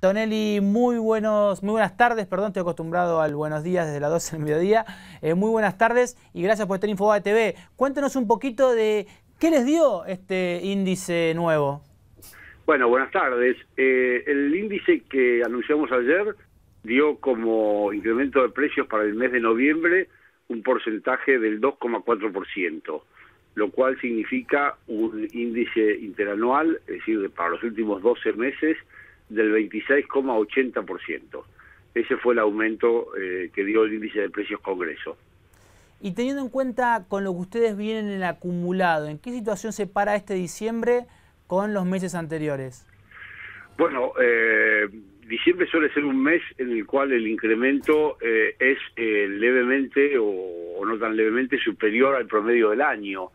Tonelli, muy buenas tardes, perdón, estoy acostumbrado al buenos días desde las 12 del mediodía. Muy buenas tardes y gracias por estar en Infobae TV. Cuéntenos un poquito de qué les dio este índice nuevo. Bueno, buenas tardes. El índice que anunciamos ayer dio como incremento de precios para el mes de noviembre un porcentaje del 2,4%, lo cual significa un índice interanual, es decir, para los últimos 12 meses, del 26,80%. Ese fue el aumento que dio el índice de precios Congreso. Y teniendo en cuenta con lo que ustedes vienen en el acumulado, ¿en qué situación se para este diciembre con los meses anteriores? Bueno, diciembre suele ser un mes en el cual el incremento es levemente o no tan levemente superior al promedio del año.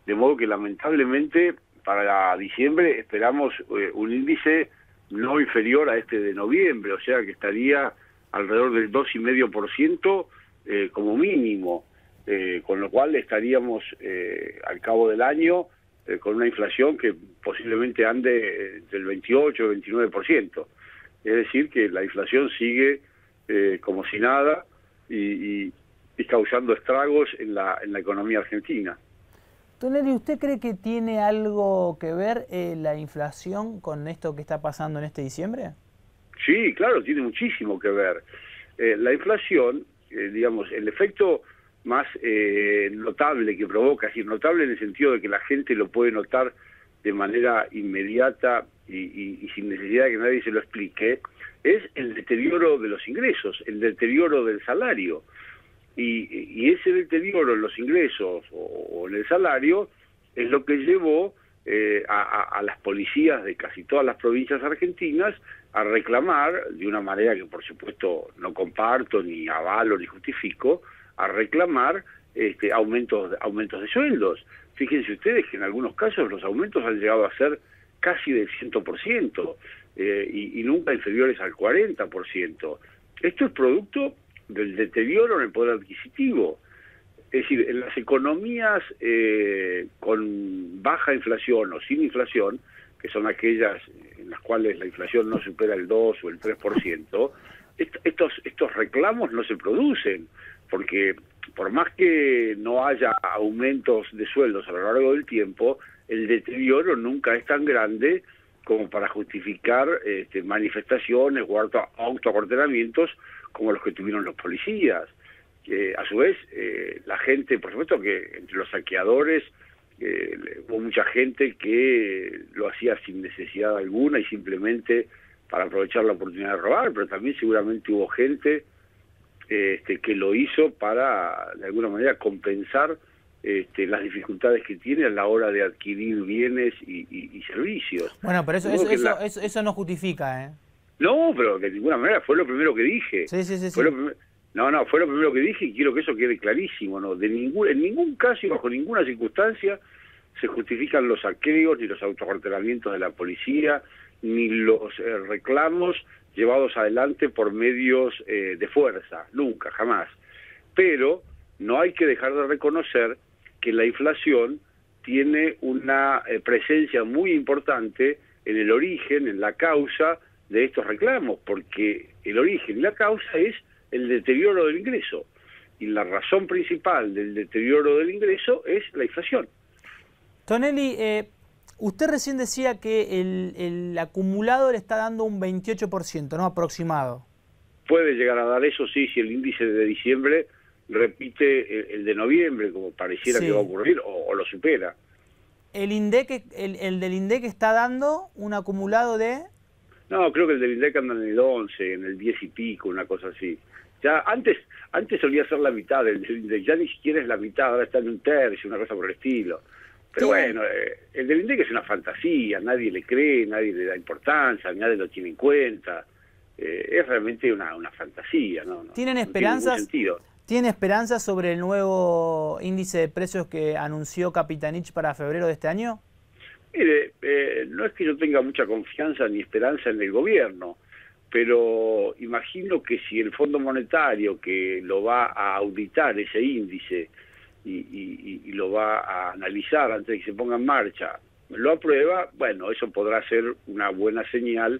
De modo que lamentablemente para diciembre esperamos un índice no inferior a este de noviembre, o sea que estaría alrededor del 2,5% como mínimo, con lo cual estaríamos al cabo del año con una inflación que posiblemente ande del 28 o 29%. Es decir, que la inflación sigue como si nada y causando estragos en la economía argentina. Tonelli, ¿usted cree que tiene algo que ver la inflación con esto que está pasando en este diciembre? Sí, claro, tiene muchísimo que ver. La inflación, digamos, el efecto más notable que provoca, es decir, notable en el sentido de que la gente lo puede notar de manera inmediata y sin necesidad de que nadie se lo explique, es el deterioro de los ingresos, el deterioro del salario. Y ese deterioro en los ingresos o en el salario es lo que llevó a las policías de casi todas las provincias argentinas a reclamar, de una manera que por supuesto no comparto, ni avalo, ni justifico, a reclamar aumentos de sueldos. Fíjense ustedes que en algunos casos los aumentos han llegado a ser casi del 100% y nunca inferiores al 40%. Esto es producto del deterioro en el poder adquisitivo. Es decir, en las economías con baja inflación o sin inflación, que son aquellas en las cuales la inflación no supera el 2 o el 3%, estos reclamos no se producen, porque por más que no haya aumentos de sueldos a lo largo del tiempo, el deterioro nunca es tan grande como para justificar manifestaciones o autoacuartelamientos como los que tuvieron los policías. A su vez, la gente, por supuesto que entre los saqueadores hubo mucha gente que lo hacía sin necesidad alguna y simplemente para aprovechar la oportunidad de robar, pero también seguramente hubo gente que lo hizo para, de alguna manera, compensar las dificultades que tiene a la hora de adquirir bienes y servicios. Bueno, pero eso no justifica, ¿eh? No, pero de ninguna manera, fue lo primero que dije. Sí. Fue lo primero que dije y quiero que eso quede clarísimo, ¿no? En ningún caso y bajo ninguna circunstancia se justifican los saqueos, ni los autoacuartelamientos de la policía, ni los reclamos llevados adelante por medios de fuerza, nunca, jamás. Pero no hay que dejar de reconocer que la inflación tiene una presencia muy importante en el origen, en la causa de estos reclamos, porque el origen y la causa es el deterioro del ingreso, y la razón principal del deterioro del ingreso es la inflación. Tonelli, usted recién decía que el acumulado le está dando un 28%, ¿no? Aproximado. Puede llegar a dar eso, sí, si el índice de diciembre repite el de noviembre, como pareciera que va a ocurrir, o lo supera. ¿El del INDEC está dando un acumulado de...? No, creo que el del INDEC anda en el 11, en el 10 y pico, una cosa así. Ya antes solía ser la mitad del INDEC, ya ni siquiera es la mitad, ahora está en un tercio, una cosa por el estilo. Pero bueno, el del INDEC es una fantasía, nadie le cree, nadie le da importancia, nadie lo tiene en cuenta. Es realmente una fantasía, ¿no? ¿Tienen esperanzas? No tiene ningún sentido. ¿Tiene esperanzas sobre el nuevo índice de precios que anunció Capitanich para febrero de este año? Mire, no es que yo tenga mucha confianza ni esperanza en el gobierno, pero imagino que si el Fondo Monetario, que lo va a auditar ese índice y lo va a analizar antes de que se ponga en marcha, lo aprueba, bueno, eso podrá ser una buena señal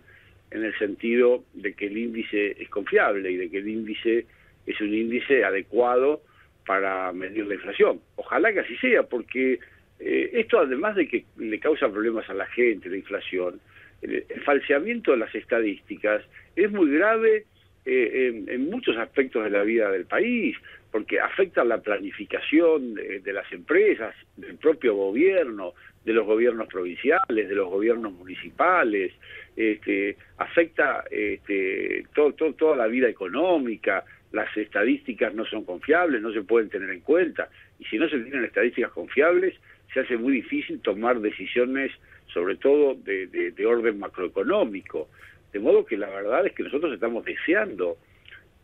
en el sentido de que el índice es confiable y de que el índice es un índice adecuado para medir la inflación. Ojalá que así sea, porque esto, además de que le causa problemas a la gente, la inflación, el falseamiento de las estadísticas es muy grave en muchos aspectos de la vida del país, porque afecta la planificación de las empresas, del propio gobierno, de los gobiernos provinciales, de los gobiernos municipales, afecta toda la vida económica. Las estadísticas no son confiables, no se pueden tener en cuenta, y si no se tienen estadísticas confiables, se hace muy difícil tomar decisiones, sobre todo de orden macroeconómico. De modo que la verdad es que nosotros estamos deseando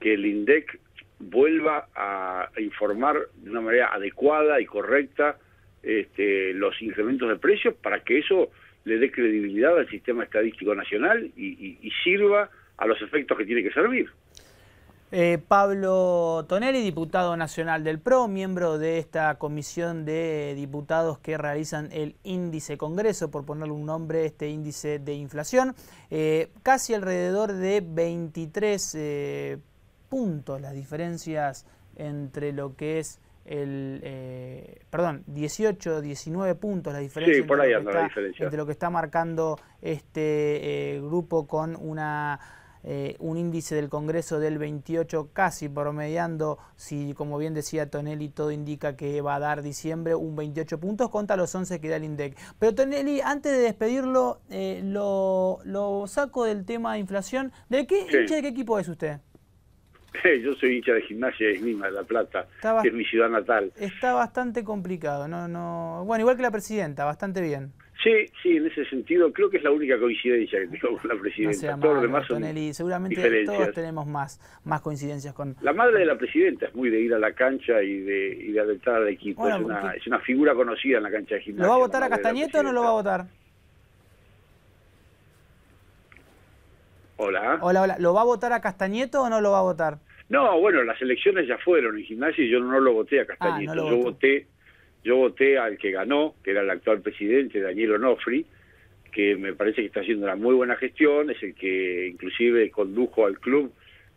que el INDEC vuelva a informar de una manera adecuada y correcta los incrementos de precios, para que eso le dé credibilidad al sistema estadístico nacional y sirva a los efectos que tiene que servir. Pablo Tonelli, diputado nacional del PRO, miembro de esta comisión de diputados que realizan el índice Congreso, por ponerle un nombre, este índice de inflación. Casi alrededor de 23 puntos las diferencias entre lo que es 18, 19 puntos la diferencia, sí, por ahí anda la diferencia, entre lo que está marcando este grupo con un índice del Congreso del 28, casi promediando, si como bien decía Tonelli, todo indica que va a dar diciembre un 28 puntos contra los 11 que da el INDEC. Pero Tonelli, antes de despedirlo, lo saco del tema de inflación. ¿De qué hincha de qué equipo es usted? Yo soy hincha de Gimnasia de Esgrima de La Plata, que es mi ciudad natal. Está bastante complicado, bueno, igual que la presidenta, bastante bien. Sí, en ese sentido creo que es la única coincidencia que tengo con la presidenta. No sea Todos malo, los demás son Tonelli, seguramente diferencias. todos tenemos más coincidencias con... La madre de la presidenta es muy de ir a la cancha y de alentar al equipo. Bueno, es una figura conocida en la cancha de Gimnasia. ¿Lo va a votar a Castañeto o no lo va a votar? Hola. Hola. ¿Lo va a votar a Castañeto o no lo va a votar? No, bueno, las elecciones ya fueron en Gimnasia y yo no lo voté a Castañeto. Yo voté al que ganó, que era el actual presidente, Daniel Onofri, que me parece que está haciendo una muy buena gestión, es el que inclusive condujo al club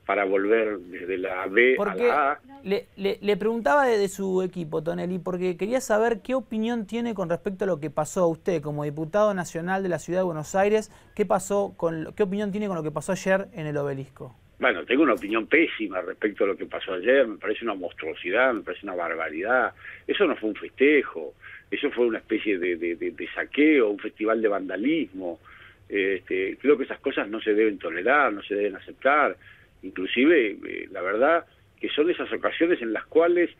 para volver desde la B a la A. Le preguntaba de su equipo, Tonelli, porque quería saber qué opinión tiene con respecto a lo que pasó a usted como diputado nacional de la Ciudad de Buenos Aires. ¿Qué opinión tiene con lo que pasó ayer en el Obelisco? Bueno, tengo una opinión pésima respecto a lo que pasó ayer, me parece una monstruosidad, me parece una barbaridad. Eso no fue un festejo, eso fue una especie de saqueo, un festival de vandalismo. Creo que esas cosas no se deben tolerar, no se deben aceptar. Inclusive, la verdad, que son esas ocasiones en las cuales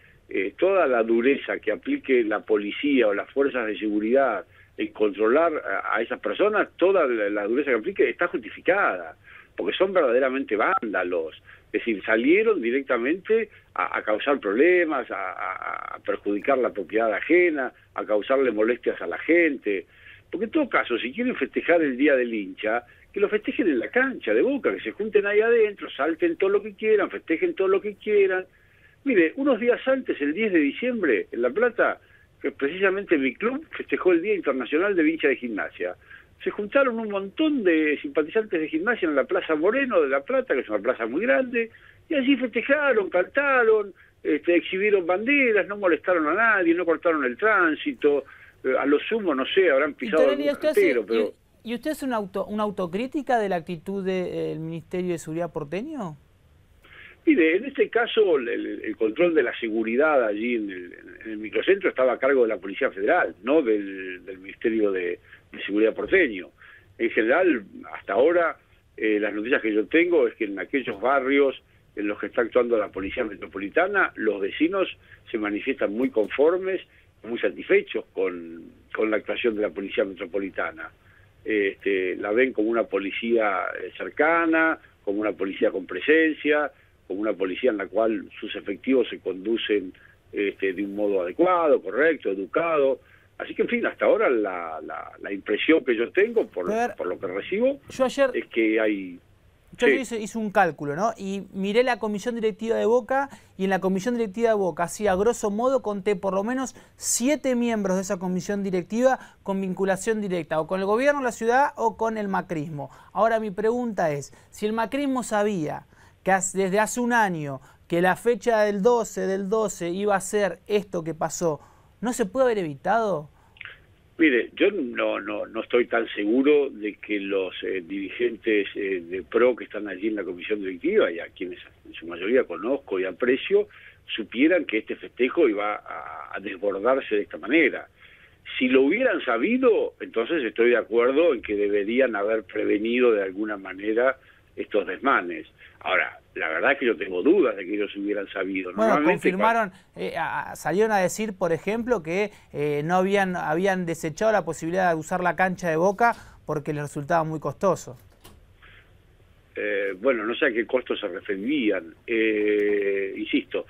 toda la dureza que aplique la policía o las fuerzas de seguridad en controlar a esas personas, toda la dureza que aplique está justificada, porque son verdaderamente vándalos. Es decir, salieron directamente a causar problemas, a perjudicar la propiedad ajena, a causarle molestias a la gente. Porque en todo caso, si quieren festejar el Día del Hincha, que lo festejen en la cancha de Boca, que se junten ahí adentro, salten todo lo que quieran, festejen todo lo que quieran. Mire, unos días antes, el 10 de diciembre, en La Plata, que precisamente mi club festejó el Día Internacional del Hincha de Gimnasia. Se juntaron un montón de simpatizantes de Gimnasia en la Plaza Moreno de La Plata, que es una plaza muy grande, y allí festejaron, cantaron, exhibieron banderas, no molestaron a nadie, no cortaron el tránsito, a lo sumo, no sé, habrán pisado algún cartero, pero... ¿Y usted es una autocrítica de la actitud del Ministerio de Seguridad porteño? Mire, en este caso el control de la seguridad allí en el microcentro estaba a cargo de la Policía Federal, no del Ministerio de Seguridad porteño. En general, hasta ahora, las noticias que yo tengo es que en aquellos barrios en los que está actuando la Policía Metropolitana, los vecinos se manifiestan muy conformes, muy satisfechos con la actuación de la Policía Metropolitana. La ven como una policía cercana, como una policía con presencia, como una policía en la cual sus efectivos se conducen de un modo adecuado, correcto, educado. Así que, en fin, hasta ahora la impresión que yo tengo por lo que recibo es que hay Yo hice un cálculo, ¿no? Y miré la comisión directiva de Boca, y en la comisión directiva de Boca, así a grosso modo, conté por lo menos 7 miembros de esa comisión directiva con vinculación directa, o con el gobierno de la ciudad o con el macrismo. Ahora mi pregunta es, si el macrismo sabía que desde hace un año que la fecha del 12 iba a ser esto que pasó, ¿no se puede haber evitado? Mire, yo no estoy tan seguro de que los dirigentes de PRO que están allí en la comisión directiva, y a quienes en su mayoría conozco y aprecio, supieran que este festejo iba a desbordarse de esta manera. Si lo hubieran sabido, entonces estoy de acuerdo en que deberían haber prevenido de alguna manera estos desmanes. Ahora, la verdad es que yo tengo dudas de que ellos hubieran sabido. Bueno, confirmaron, salieron a decir, por ejemplo, que no habían desechado la posibilidad de usar la cancha de Boca porque les resultaba muy costoso. Bueno, no sé a qué costo se referían. Insisto,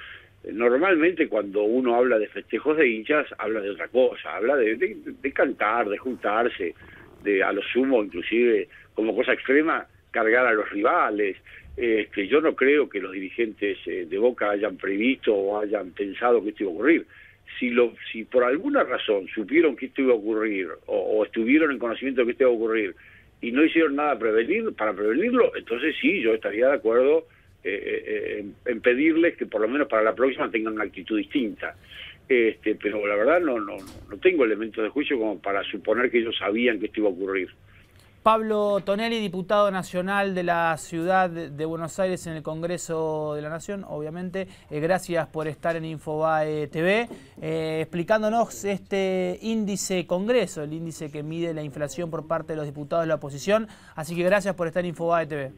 normalmente cuando uno habla de festejos de hinchas, habla de otra cosa, habla de cantar, de juntarse, de a lo sumo, inclusive, como cosa extrema, cargar a los rivales. Yo no creo que los dirigentes de Boca hayan previsto o hayan pensado que esto iba a ocurrir. Si por alguna razón supieron que esto iba a ocurrir o estuvieron en conocimiento de que esto iba a ocurrir y no hicieron nada para prevenirlo, entonces sí, yo estaría de acuerdo en pedirles que por lo menos para la próxima tengan una actitud distinta. Pero la verdad no tengo elementos de juicio como para suponer que ellos sabían que esto iba a ocurrir. Pablo Tonelli, diputado nacional de la ciudad de Buenos Aires en el Congreso de la Nación, obviamente. Gracias por estar en Infobae TV, explicándonos este índice Congreso, el índice que mide la inflación por parte de los diputados de la oposición. Así que gracias por estar en Infobae TV.